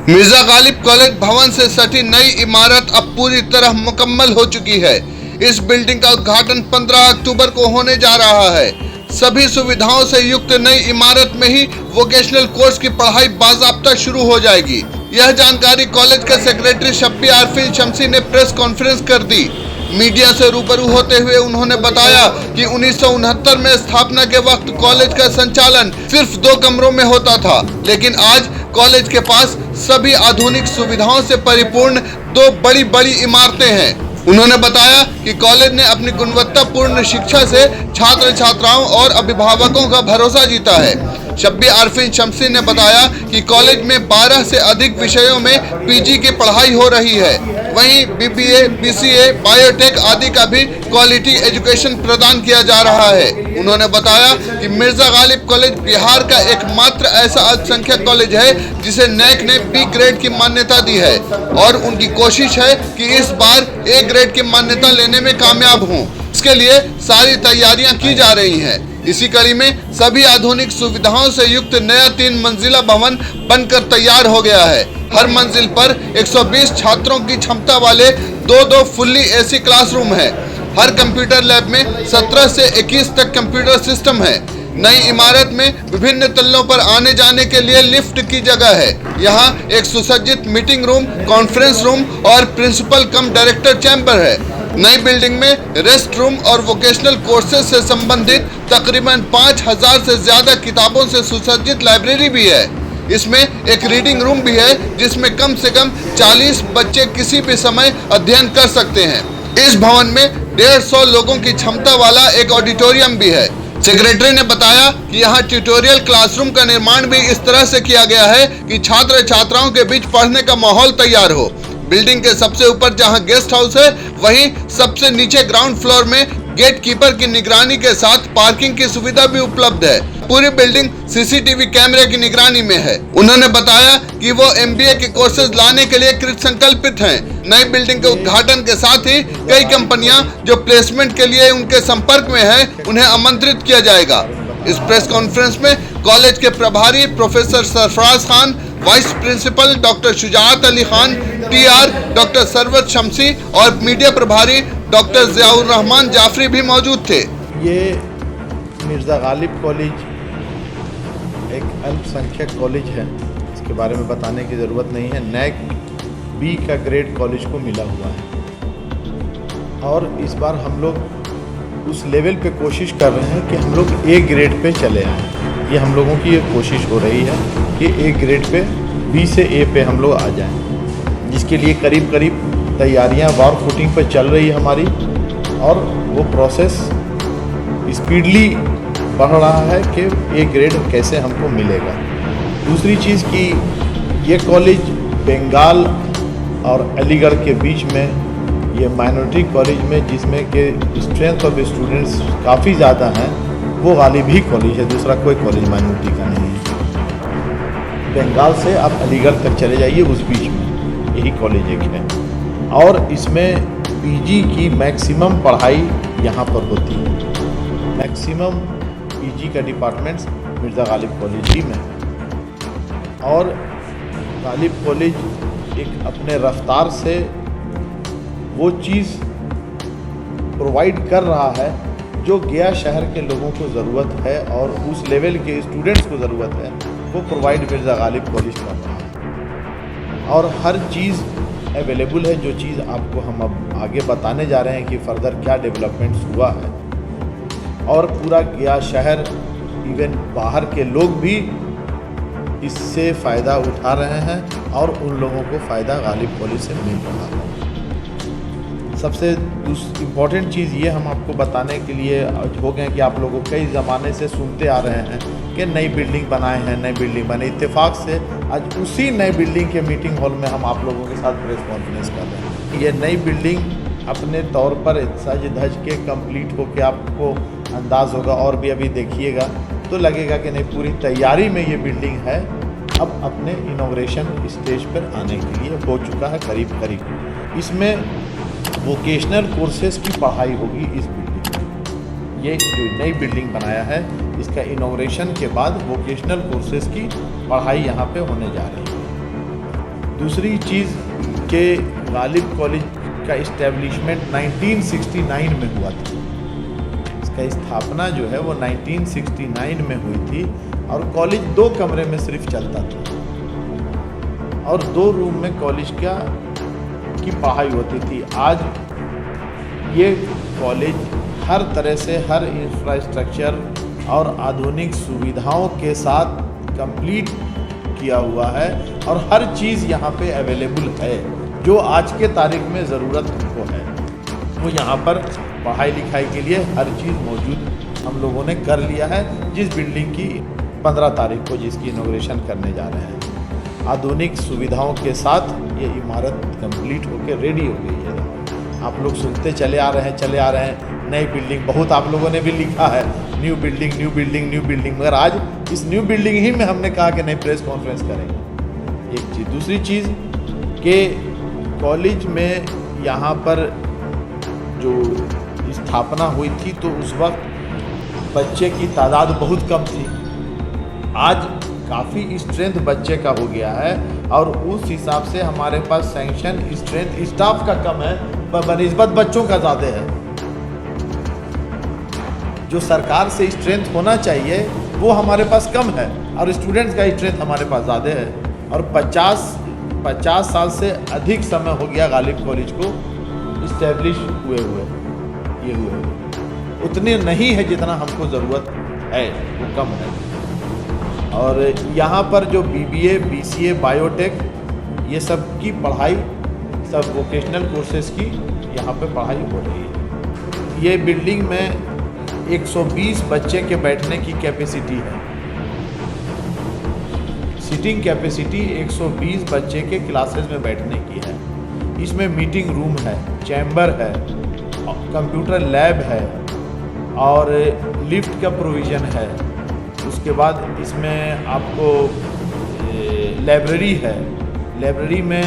Mirza Ghalib college भवन से सटी नई इमारत अब पूरी तरह मुकम्मल हो चुकी है। इस बिल्डिंग का उद्घाटन 15 अक्टूबर को होने जा रहा है। सभी सुविधाओं से युक्त नई इमारत में ही वोकेशनल कोर्स की पढ़ाई बाज़ाब्ता शुरू हो जाएगी। यह जानकारी कॉलेज के सेक्रेटरी शब्बीर आरफीन शम्सी ने प्रेस कॉन्फ्रेंस कर दी। मीडिया से रूबरू होते हुए उन्होंने बताया कि 1969 में स्थापना के वक्त कॉलेज का संचालन सिर्फ 2 कमरों में होता था, लेकिन आज कॉलेज के पास सभी आधुनिक सुविधाओं से परिपूर्ण 2 बड़ी इमारतें हैं। उन्होंने बताया कि कॉलेज ने अपनी गुणवत्तापूर्ण शिक्षा से छात्र छात्राओं और अभिभावकों का भरोसा जीता है। शब्बीर आरफीन शम्सी ने बताया कि कॉलेज में 12 से अधिक विषयों में पीजी की पढ़ाई हो रही है। वहीं बीबीए, बीसीए, बायोटेक आदि का भी क्वालिटी एजुकेशन प्रदान किया जा रहा है। उन्होंने बताया कि मिर्जा गालिब कॉलेज बिहार का एकमात्र ऐसा अल्पसंख्यक कॉलेज है जिसे नैक ने बी ग्रेड की मान्यता दी है और उनकी कोशिश है कि इस बार ए ग्रेड की मान्यता लेने में कामयाब हों। इसके लिए सारी तैयारियां की जा रही हैं। इसी कड़ी में सभी आधुनिक सुविधाओं से युक्त नया 3 मंजिला भवन बनकर तैयार हो गया है। हर मंजिल पर 120 छात्रों की क्षमता वाले 2 फुल्ली एसी क्लासरूम है। हर कंप्यूटर लैब में 17 से 21 तक कंप्यूटर सिस्टम है। नई इमारत में विभिन्न तल्लों पर आने जाने के लिए लिफ्ट की जगह है। यहाँ एक सुसज्जित मीटिंग रूम, कॉन्फ्रेंस रूम और प्रिंसिपल कम डायरेक्टर चैम्बर है। नई बिल्डिंग में रेस्ट रूम और वोकेशनल कोर्सेज से संबंधित तकरीबन 5000 से ज्यादा किताबों से सुसज्जित लाइब्रेरी भी है। इसमें एक रीडिंग रूम भी है जिसमें कम से कम 40 बच्चे किसी भी समय अध्ययन कर सकते हैं। इस भवन में 150 लोगों की क्षमता वाला एक ऑडिटोरियम भी है। सेक्रेटरी ने बताया कि यहाँ ट्यूटोरियल क्लासरूम का निर्माण भी इस तरह से किया गया है कि छात्र छात्राओं के बीच पढ़ने का माहौल तैयार हो। बिल्डिंग के सबसे ऊपर जहां गेस्ट हाउस है, वहीं सबसे नीचे ग्राउंड फ्लोर में गेट कीपर की निगरानी के साथ पार्किंग की सुविधा भी उपलब्ध है। पूरी बिल्डिंग सीसीटीवी कैमरे की निगरानी में है। उन्होंने बताया कि वो एमबीए के कोर्सेज लाने के लिए कृत संकल्पित हैं। नई बिल्डिंग के उद्घाटन के साथ ही कई कंपनियां जो प्लेसमेंट के लिए उनके संपर्क में है, उन्हें आमंत्रित किया जाएगा। इस प्रेस कॉन्फ्रेंस में कॉलेज के प्रभारी professor Sarfaraz Khan, vice principal doctor Shujaat Ali Khan, TR doctor Sarwat Shamsi और मीडिया प्रभारी डॉक्टर ज़ियाउर रहमान जाफरी भी मौजूद थे। ये मिर्जा गालिब कॉलेज एक अल्पसंख्यक कॉलेज है, इसके बारे में बताने की ज़रूरत नहीं है। नैक बी का ग्रेड कॉलेज को मिला हुआ है और इस बार हम लोग उस लेवल पे कोशिश कर रहे हैं कि हम लोग ए ग्रेड पे चले आएँ। ये हम लोगों की एक कोशिश हो रही है कि ए ग्रेड पे बी से ए पे हम लोग आ जाएं, जिसके लिए करीब तैयारियां वार फुटिंग पे चल रही है हमारी और वो प्रोसेस स्पीडली बढ़ रहा है कि ए ग्रेड कैसे हमको मिलेगा। दूसरी चीज़ कि ये कॉलेज बंगाल और अलीगढ़ के बीच में ये माइनॉरिटी कॉलेज में जिसमें कि स्ट्रेंथ ऑफ स्टूडेंट्स काफ़ी ज़्यादा हैं, वो गालिब ही कॉलेज है, दूसरा कोई कॉलेज माइनॉरिटी का नहीं है। बंगाल से आप अलीगढ़ तक चले जाइए, उस बीच में यही कॉलेज एक है और इसमें पीजी की मैक्सिमम पढ़ाई यहाँ पर होती है। मैक्सिमम पीजी का डिपार्टमेंट्स मिर्जा गालिब कॉलेज ही में है और गालिब कॉलेज एक अपने रफ्तार से वो चीज़ प्रोवाइड कर रहा है जो गया शहर के लोगों को ज़रूरत है और उस लेवल के स्टूडेंट्स को ज़रूरत है, वो प्रोवाइड मिर्जा गालिब कॉलेज कर रहा है और हर चीज़ अवेलेबल है। जो चीज़ आपको हम अब आगे बताने जा रहे हैं कि फर्दर क्या डेवलपमेंट्स हुआ है और पूरा गया शहर, इवन बाहर के लोग भी इससे फ़ायदा उठा रहे हैं और उन लोगों को फ़ायदा गालिब कॉलेज से मिल रहा है। सबसे इम्पॉर्टेंट चीज़ ये हम आपको बताने के लिए हो गए कि आप लोगों कई ज़माने से सुनते आ रहे हैं कि नई बिल्डिंग बनाए हैं, नई बिल्डिंग बने। इत्तेफाक से आज उसी नई बिल्डिंग के मीटिंग हॉल में हम आप लोगों के साथ प्रेस कॉन्फ्रेंस कर रहे हैं। ये नई बिल्डिंग अपने तौर पर सज धज के कंप्लीट होकर आपको अंदाज़ होगा और भी अभी देखिएगा तो लगेगा कि नहीं, पूरी तैयारी में ये बिल्डिंग है। अब अपने इनॉग्रेशन स्टेज पर आने के लिए हो चुका है करीब। इसमें वोकेशनल कोर्सेज़ की पढ़ाई होगी इस बिल्डिंग में। ये जो नई बिल्डिंग बनाया है, इसका इनॉग्रेशन के बाद वोकेशनल कोर्सेज़ की पढ़ाई यहाँ पे होने जा रही है। दूसरी चीज़ के गालिब कॉलेज का इस्टेब्लिशमेंट 1969 में हुआ था। इसका स्थापना जो है वो 1969 में हुई थी और कॉलेज 2 कमरे में सिर्फ चलता था और 2 रूम में कॉलेज की पढ़ाई होती थी। आज ये कॉलेज हर तरह से हर इंफ्रास्ट्रक्चर और आधुनिक सुविधाओं के साथ कंप्लीट किया हुआ है और हर चीज़ यहाँ पे अवेलेबल है जो आज के तारीख में ज़रूरत को है। वो यहाँ पर पढ़ाई लिखाई के लिए हर चीज़ मौजूद हम लोगों ने कर लिया है। जिस बिल्डिंग की 15 तारीख को जिसकी इनॉग्रेशन करने जा रहे हैं, आधुनिक सुविधाओं के साथ ये इमारत कंप्लीट होकर रेडी हो गई है। आप लोग सुनते चले आ रहे हैं नई बिल्डिंग, बहुत आप लोगों ने भी लिखा है new building new building new building, मगर आज इस न्यू बिल्डिंग ही में हमने कहा कि नहीं प्रेस कॉन्फ्रेंस करेंगे। एक चीज़, दूसरी चीज़ कि कॉलेज में यहाँ पर जो स्थापना हुई थी तो उस वक्त बच्चे की तादाद बहुत कम थी। आज काफ़ी स्ट्रेंथ बच्चे का हो गया है और उस हिसाब से हमारे पास सैंक्शन स्ट्रेंथ स्टाफ का कम है बनिस्बत बच्चों का ज़्यादा है। जो सरकार से स्ट्रेंथ होना चाहिए वो हमारे पास कम है और स्टूडेंट्स का स्ट्रेंथ हमारे पास ज़्यादा है। और 50 साल से अधिक समय हो गया गालिब कॉलेज को इस्टेब्लिश हुए उतने नहीं है जितना हमको ज़रूरत है, वो कम है। और यहाँ पर जो BBA BCA बायोटेक ये सब की पढ़ाई, सब वोकेशनल कोर्सेज की यहाँ पे पढ़ाई हो रही है। ये बिल्डिंग में 120 बच्चे के बैठने की कैपेसिटी है। सीटिंग कैपेसिटी 120 बच्चे के क्लासेस में बैठने की है। इसमें मीटिंग रूम है, चैम्बर है, कंप्यूटर लैब है और लिफ्ट का प्रोविज़न है। उसके बाद इसमें आपको लाइब्रेरी है। लाइब्रेरी में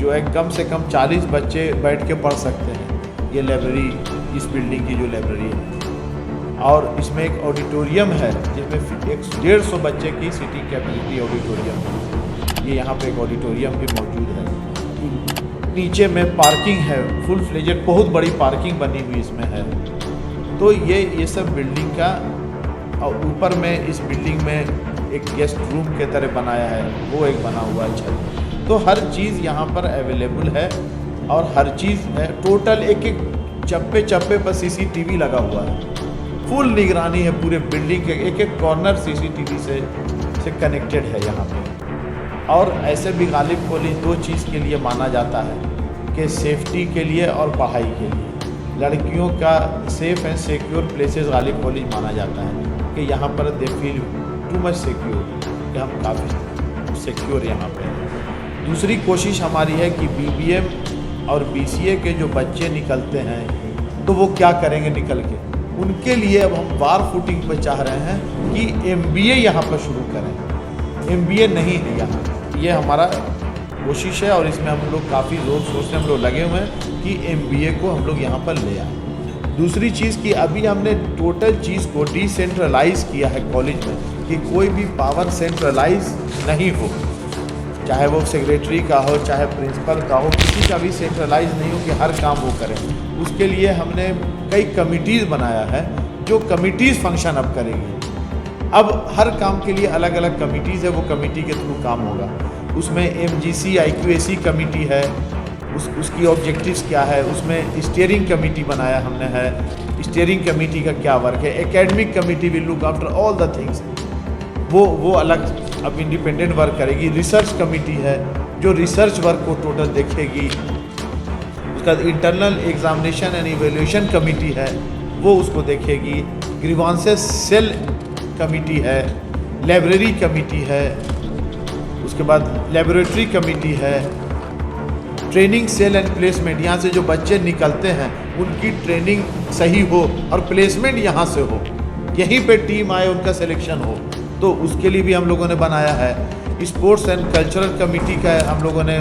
जो है कम से कम 40 बच्चे बैठ के पढ़ सकते हैं। ये लाइब्रेरी, इस बिल्डिंग की जो लाइब्रेरी है। और इसमें एक ऑडिटोरियम है जिसमें 150 बच्चे की सीटिंग कैपेसिटी ऑडिटोरियम है। ये यहाँ पे एक ऑडिटोरियम भी मौजूद है। नीचे में पार्किंग है, फुल फ्लेजेड बहुत बड़ी पार्किंग बनी हुई इसमें है। तो ये सब बिल्डिंग का, और ऊपर में इस बिल्डिंग में एक गेस्ट रूम के तरह बनाया है, वो एक बना हुआ है छत। तो हर चीज़ यहाँ पर अवेलेबल है और हर चीज़ है। टोटल एक चप्पे चप्पे पर CCTV लगा हुआ है। फुल निगरानी है पूरे बिल्डिंग के, एक कॉर्नर CCTV से कनेक्टेड है यहाँ पे। और ऐसे भी गालिब कॉलेज 2 चीज़ के लिए माना जाता है कि सेफ्टी के लिए और पढ़ाई के लिए। लड़कियों का safe and secure places Ghalib college माना जाता है कि यहाँ पर they feel too much secure, कि हम काफ़ी सिक्योर यहाँ पे हैं। दूसरी कोशिश हमारी है कि BBM और BCA के जो बच्चे निकलते हैं तो वो क्या करेंगे निकल के, उनके लिए अब हम वार फुटिंग पर चाह रहे हैं कि MBA यहाँ पर शुरू करें। MBA नहीं है यहाँ, ये हमारा कोशिश है और इसमें हम लोग काफ़ी ज़ोर शोर से हम लोग लगे हुए हैं कि MBA को हम लोग यहाँ पर ले आए। दूसरी चीज़ कि अभी हमने टोटल चीज़ को डिसेंट्रलाइज किया है कॉलेज में, कि कोई भी पावर सेंट्रलाइज नहीं हो, चाहे वो सेक्रेटरी का हो चाहे प्रिंसिपल का हो, किसी का भी सेंट्रलाइज नहीं हो कि हर काम वो करें। उसके लिए हमने कई कमिटीज़ बनाया है जो कमिटीज़ फंक्शन अब करेगी। अब हर काम के लिए अलग अलग कमिटीज़ है, वो कमेटी के थ्रू काम होगा। उसमें MGC IQAC कमेटी है, उसकी ऑब्जेक्टिव्स क्या है, उसमें स्टीयरिंग कमेटी बनाया हमने है। स्टीयरिंग कमेटी का क्या वर्क है, academic committee will look after all the things, वो अलग अब इंडिपेंडेंट वर्क करेगी। रिसर्च कमेटी है जो रिसर्च वर्क को टोटल देखेगी। उसका internal examination and evaluation committee है, वो उसको देखेगी। ग्रीवांसेस सेल कमेटी है, लाइब्रेरी कमेटी है, उसके बाद लेबोरेटरी कमेटी है, ट्रेनिंग सेल एंड प्लेसमेंट, यहाँ से जो बच्चे निकलते हैं उनकी ट्रेनिंग सही हो और प्लेसमेंट यहाँ से हो, यहीं पे टीम आए उनका सिलेक्शन हो, तो उसके लिए भी हम लोगों ने बनाया है। स्पोर्ट्स एंड कल्चरल कमेटी का हम लोगों ने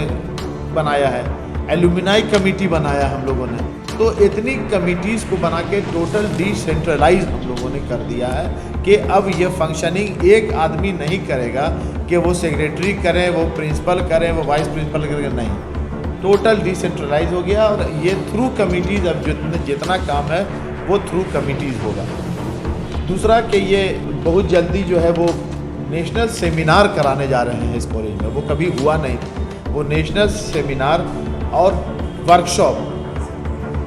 बनाया है। एलुमिनाई कमेटी बनाया हम लोगों ने। तो इतनी कमिटीज़ को बना के टोटल डिसेंट्रलाइज हम लोगों ने कर दिया है कि अब ये फंक्शनिंग एक आदमी नहीं करेगा कि वो सेक्रेटरी करें, वो प्रिंसिपल करें, वो वाइस प्रिंसिपल करें, नहीं, टोटल डिसेंट्रलाइज हो गया। और ये थ्रू कमिटीज़ अब जितना काम है वो थ्रू कमिटीज़ होगा। दूसरा कि ये बहुत जल्दी जो है वो नेशनल सेमिनार कराने जा रहे हैं इस कॉलेज में, वो कभी हुआ नहीं। वो नेशनल सेमिनार और वर्कशॉप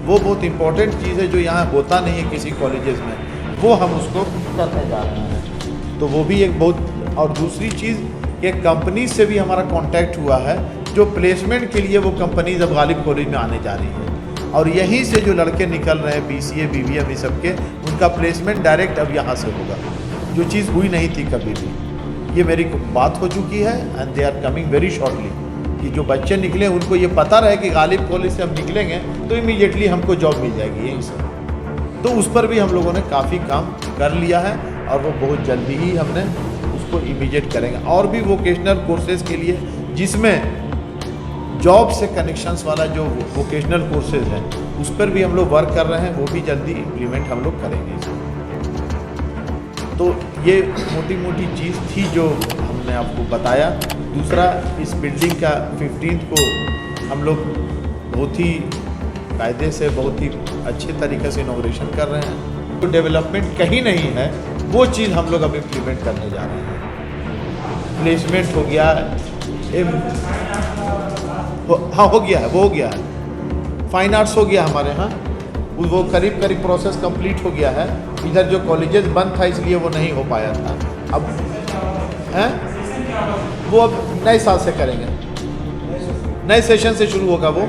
वो बहुत इम्पोर्टेंट चीज़ है जो यहाँ होता नहीं है किसी कॉलेजेस में, वो हम उसको करने जा रहे हैं। तो वो भी एक बहुत, और दूसरी चीज़ कि कंपनी से भी हमारा कांटेक्ट हुआ है, जो प्लेसमेंट के लिए वो कंपनीज अब गालिब कॉलेज में आने जा रही है, और यहीं से जो लड़के निकल रहे हैं BCA BBM ये सब के, उनका प्लेसमेंट डायरेक्ट अब यहाँ से होगा, जो चीज़ हुई नहीं थी कभी भी। ये मेरी बात हो चुकी है and they are coming very shortly, कि जो बच्चे निकले उनको ये पता रहे कि गालिब कॉलेज से हम निकलेंगे तो इमीडिएटली हमको जॉब मिल जाएगी यहीं से। तो उस पर भी हम लोगों ने काफ़ी काम कर लिया है और वो बहुत जल्दी ही हमने उसको इमीडिएट करेंगे। और भी वोकेशनल कोर्सेज के लिए जिसमें जॉब से कनेक्शंस वाला जो वोकेशनल कोर्सेज हैं उस पर भी हम लोग वर्क कर रहे हैं, वो भी जल्दी इम्प्लीमेंट हम लोग करेंगे इसमें। तो ये मोटी मोटी चीज़ थी जो हमने आपको बताया। दूसरा, इस बिल्डिंग का 15 को हम लोग बहुत ही कायदे से, बहुत ही अच्छे तरीके से इनॉग्रेशन कर रहे हैं। जो डेवलपमेंट कहीं नहीं है वो चीज़ हम लोग अब इम्प्लीमेंट करने जा रहे हैं। प्लेसमेंट हो गया, हाँ हो गया है, वो हो गया है। फाइन आर्ट्स हो गया हमारे यहाँ, वो करीब करीब प्रोसेस कंप्लीट हो गया है। इधर जो कॉलेजेस बंद था इसलिए वो नहीं हो पाया था, अब हैं वो अब नए साल से करेंगे, नए सेशन से शुरू होगा वो।